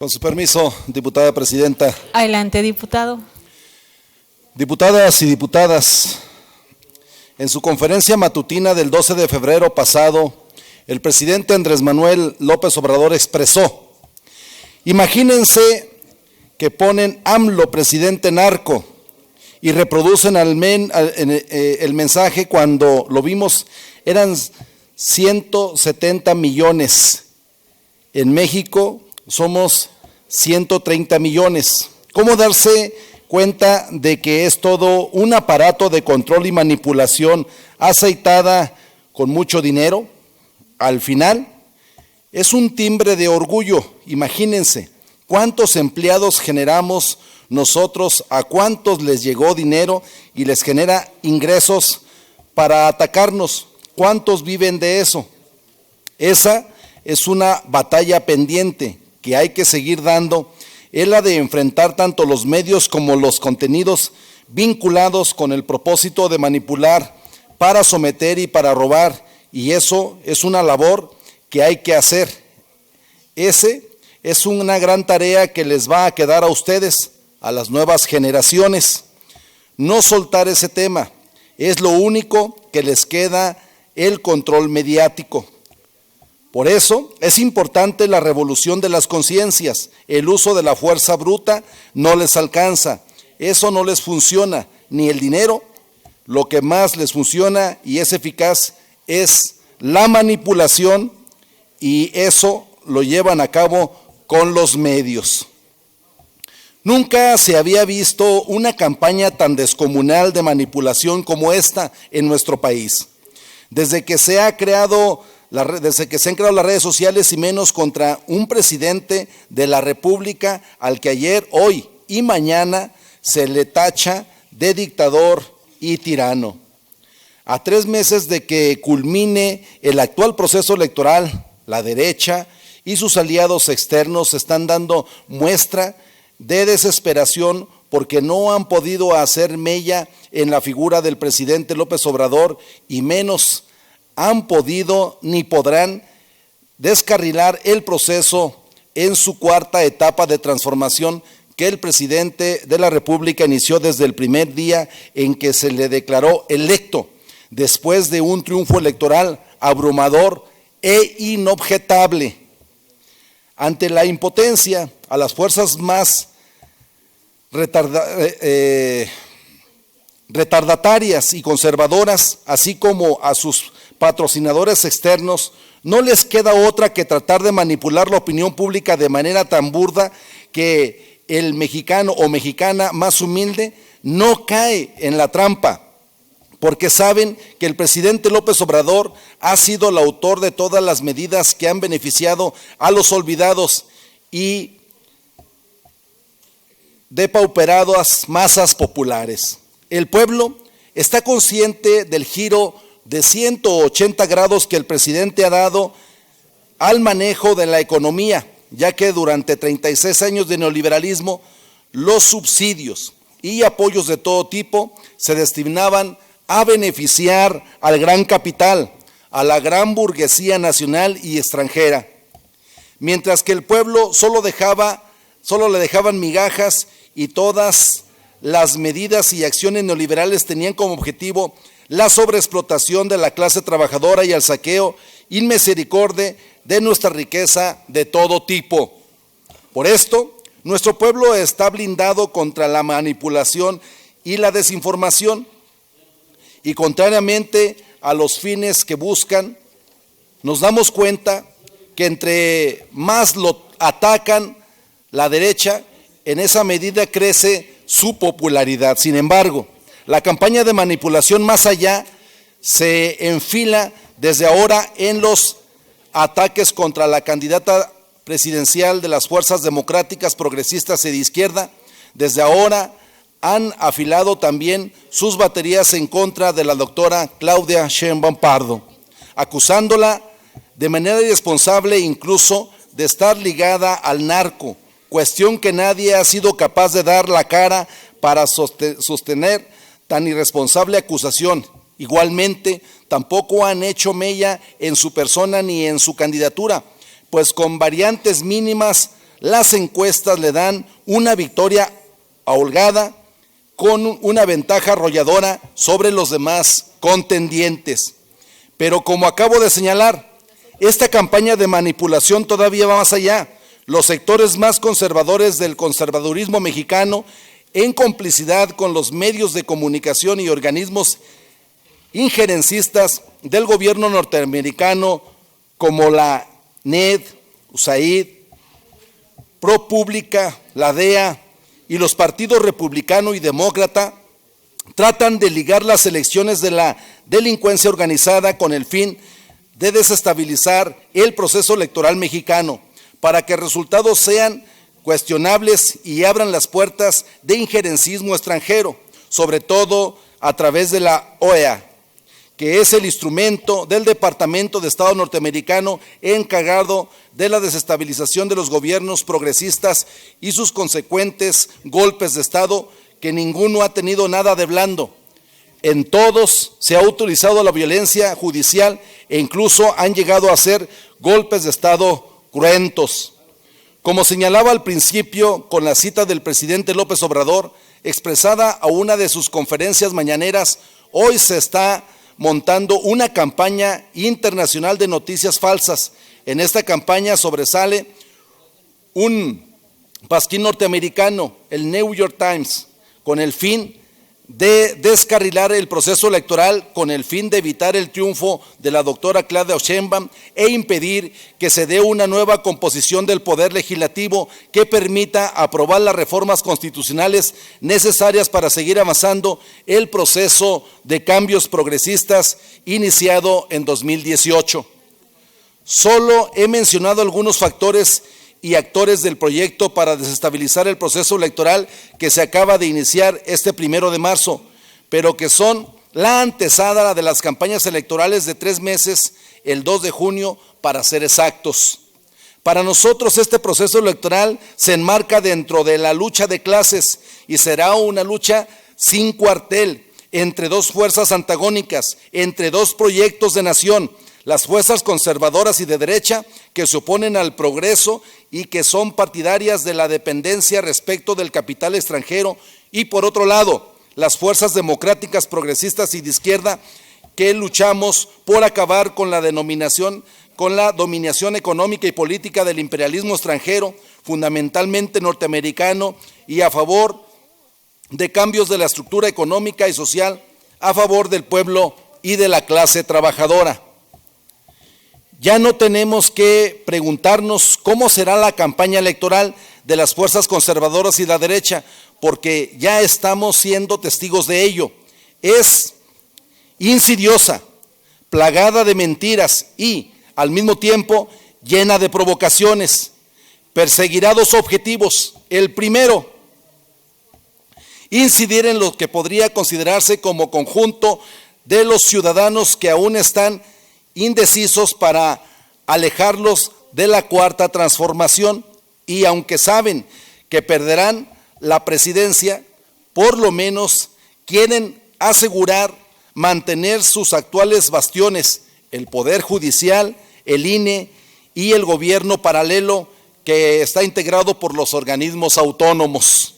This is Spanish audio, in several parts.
Con su permiso, diputada presidenta. Adelante, diputado. Diputadas y diputadas, en su conferencia matutina del 12 de febrero pasado, el presidente Andrés Manuel López Obrador expresó: imagínense que ponen AMLO presidente narco y reproducen el mensaje cuando lo vimos, eran 170 millones. En México somos 130 millones. ¿Cómo darse cuenta de que es todo un aparato de control y manipulación aceitada con mucho dinero? Al final, es un timbre de orgullo. Imagínense, ¿cuántos empleados generamos nosotros? ¿A cuántos les llegó dinero y les genera ingresos para atacarnos? ¿Cuántos viven de eso? Esa es una batalla pendiente que hay que seguir dando, es la de enfrentar tanto los medios como los contenidos vinculados con el propósito de manipular para someter y para robar, y eso es una labor que hay que hacer. Ese es una gran tarea que les va a quedar a ustedes, a las nuevas generaciones. No soltar ese tema, es lo único que les queda, el control mediático. Por eso es importante la revolución de las conciencias. El uso de la fuerza bruta no les alcanza, eso no les funciona, ni el dinero. Lo que más les funciona y es eficaz es la manipulación, y eso lo llevan a cabo con los medios. Nunca se había visto una campaña tan descomunal de manipulación como esta en nuestro país. Desde que se han creado las redes sociales, y menos contra un presidente de la República al que ayer, hoy y mañana se le tacha de dictador y tirano. A 3 meses de que culmine el actual proceso electoral, la derecha y sus aliados externos están dando muestra de desesperación porque no han podido hacer mella en la figura del presidente López Obrador, y menos han podido ni podrán descarrilar el proceso en su cuarta etapa de transformación que el presidente de la República inició desde el primer día en que se le declaró electo, después de un triunfo electoral abrumador e inobjetable. Ante la impotencia, a las fuerzas más retardatarias y conservadoras, así como a sus patrocinadores externos, no les queda otra que tratar de manipular la opinión pública de manera tan burda que el mexicano o mexicana más humilde no cae en la trampa, porque saben que el presidente López Obrador ha sido el autor de todas las medidas que han beneficiado a los olvidados y depauperadas masas populares. El pueblo está consciente del giro de 180 grados que el presidente ha dado al manejo de la economía, ya que durante 36 años de neoliberalismo, los subsidios y apoyos de todo tipo se destinaban a beneficiar al gran capital, a la gran burguesía nacional y extranjera, mientras que el pueblo solo le dejaban migajas, y todas las medidas y acciones neoliberales tenían como objetivo la sobreexplotación de la clase trabajadora y el saqueo inmisericordia de nuestra riqueza de todo tipo. Por esto, nuestro pueblo está blindado contra la manipulación y la desinformación, y contrariamente a los fines que buscan, nos damos cuenta que entre más lo atacan la derecha, en esa medida crece su popularidad. Sin embargo, la campaña de manipulación más allá se enfila desde ahora en los ataques contra la candidata presidencial de las fuerzas democráticas, progresistas y de izquierda. Desde ahora han afilado también sus baterías en contra de la doctora Claudia Sheinbaum Pardo, acusándola de manera irresponsable incluso de estar ligada al narco, cuestión que nadie ha sido capaz de dar la cara para sostener tan irresponsable acusación. Igualmente, tampoco han hecho mella en su persona ni en su candidatura, pues con variantes mínimas las encuestas le dan una victoria holgada con una ventaja arrolladora sobre los demás contendientes. Pero como acabo de señalar, esta campaña de manipulación todavía va más allá. Los sectores más conservadores del conservadurismo mexicano, en complicidad con los medios de comunicación y organismos injerencistas del gobierno norteamericano como la NED, USAID, ProPublica, la DEA y los partidos republicano y demócrata, tratan de ligar las elecciones de la delincuencia organizada con el fin de desestabilizar el proceso electoral mexicano, para que resultados sean cuestionables y abran las puertas de injerencismo extranjero, sobre todo a través de la OEA, que es el instrumento del Departamento de Estado norteamericano encargado de la desestabilización de los gobiernos progresistas y sus consecuentes golpes de Estado, que ninguno ha tenido nada de blando. En todos se ha utilizado la violencia judicial e incluso han llegado a ser golpes de Estado cruentos. Como señalaba al principio con la cita del presidente López Obrador, expresada a una de sus conferencias mañaneras, hoy se está montando una campaña internacional de noticias falsas. En esta campaña sobresale un pasquín norteamericano, el New York Times, con el fin de descarrilar el proceso electoral, con el fin de evitar el triunfo de la doctora Claudia Sheinbaum e impedir que se dé una nueva composición del poder legislativo que permita aprobar las reformas constitucionales necesarias para seguir avanzando el proceso de cambios progresistas iniciado en 2018. Solo he mencionado algunos factores y actores del proyecto para desestabilizar el proceso electoral que se acaba de iniciar este 1 de marzo, pero que son la antesala de las campañas electorales de 3 meses, el 2 de junio, para ser exactos. Para nosotros este proceso electoral se enmarca dentro de la lucha de clases y será una lucha sin cuartel, entre dos fuerzas antagónicas, entre dos proyectos de nación, las fuerzas conservadoras y de derecha que se oponen al progreso y que son partidarias de la dependencia respecto del capital extranjero, y por otro lado, las fuerzas democráticas, progresistas y de izquierda que luchamos por acabar con la dominación económica y política del imperialismo extranjero, fundamentalmente norteamericano, y a favor de cambios de la estructura económica y social a favor del pueblo y de la clase trabajadora. Ya no tenemos que preguntarnos cómo será la campaña electoral de las fuerzas conservadoras y la derecha, porque ya estamos siendo testigos de ello. Es insidiosa, plagada de mentiras y, al mismo tiempo, llena de provocaciones. Perseguirá dos objetivos. El primero, incidir en lo que podría considerarse como conjunto de los ciudadanos que aún están indecisos, para alejarlos de la cuarta transformación, y aunque saben que perderán la presidencia, por lo menos quieren asegurar mantener sus actuales bastiones, el Poder Judicial, el INE y el gobierno paralelo que está integrado por los organismos autónomos.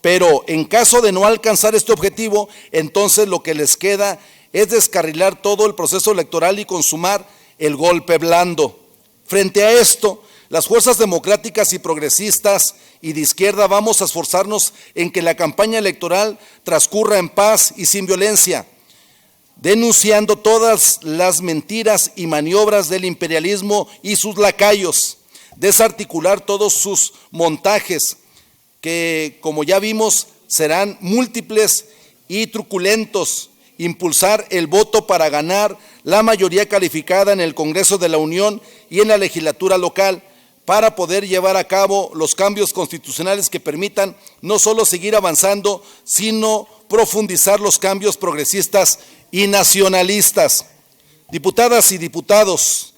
Pero en caso de no alcanzar este objetivo, entonces lo que les queda es descarrilar todo el proceso electoral y consumar el golpe blando. Frente a esto, las fuerzas democráticas y progresistas y de izquierda vamos a esforzarnos en que la campaña electoral transcurra en paz y sin violencia, denunciando todas las mentiras y maniobras del imperialismo y sus lacayos, desarticular todos sus montajes, que como ya vimos serán múltiples y truculentos, impulsar el voto para ganar la mayoría calificada en el Congreso de la Unión y en la legislatura local, para poder llevar a cabo los cambios constitucionales que permitan no solo seguir avanzando, sino profundizar los cambios progresistas y nacionalistas. Diputadas y diputados,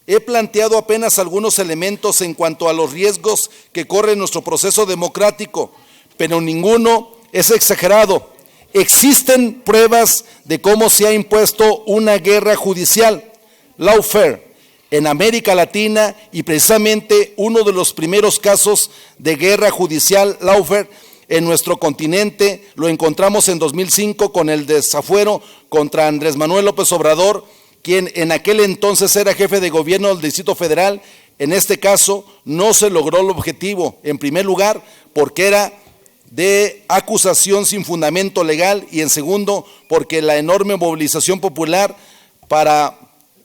he planteado apenas algunos elementos en cuanto a los riesgos que corre nuestro proceso democrático, pero ninguno es exagerado. Existen pruebas de cómo se ha impuesto una guerra judicial, lawfare, en América Latina y precisamente uno de los primeros casos de guerra judicial lawfare en nuestro continente lo encontramos en 2005 con el desafuero contra Andrés Manuel López Obrador, quien en aquel entonces era jefe de gobierno del Distrito Federal. En este caso no se logró el objetivo, en primer lugar, porque era de acusación sin fundamento legal y en segundo, porque la enorme movilización popular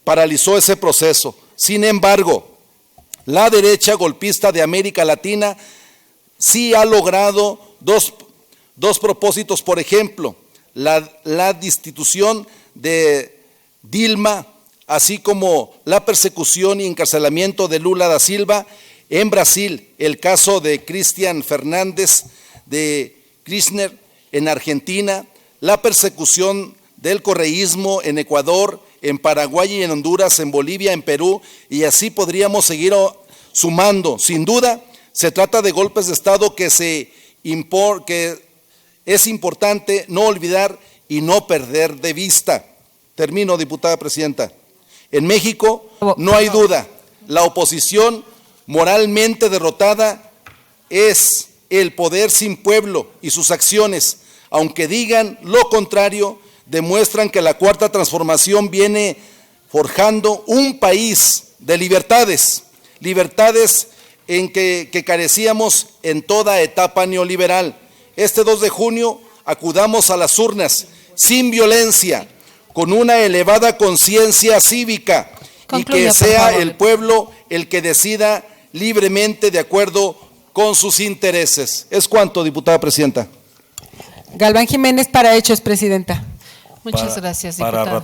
paralizó ese proceso. Sin embargo, la derecha golpista de América Latina sí ha logrado dos propósitos. Por ejemplo, la destitución de Dilma, así como la persecución y encarcelamiento de Lula da Silva. En Brasil, el caso de Cristian Fernández de Kirchner. En Argentina, la persecución del correísmo en Ecuador, en Paraguay y en Honduras, en Bolivia, en Perú, y así podríamos seguir sumando. Sin duda, se trata de golpes de Estado que es importante no olvidar y no perder de vista. Termino, diputada presidenta. En México no hay duda, la oposición moralmente derrotada es el poder sin pueblo, y sus acciones, aunque digan lo contrario, demuestran que la Cuarta Transformación viene forjando un país de libertades, en que carecíamos en toda etapa neoliberal. Este 2 de junio acudamos a las urnas sin violencia, con una elevada conciencia cívica. Concluya, y que sea el pueblo el que decida libremente de acuerdo con sus intereses. Es cuanto, diputada presidenta. Galván Jiménez, para hechos, presidenta. Muchas gracias, diputada.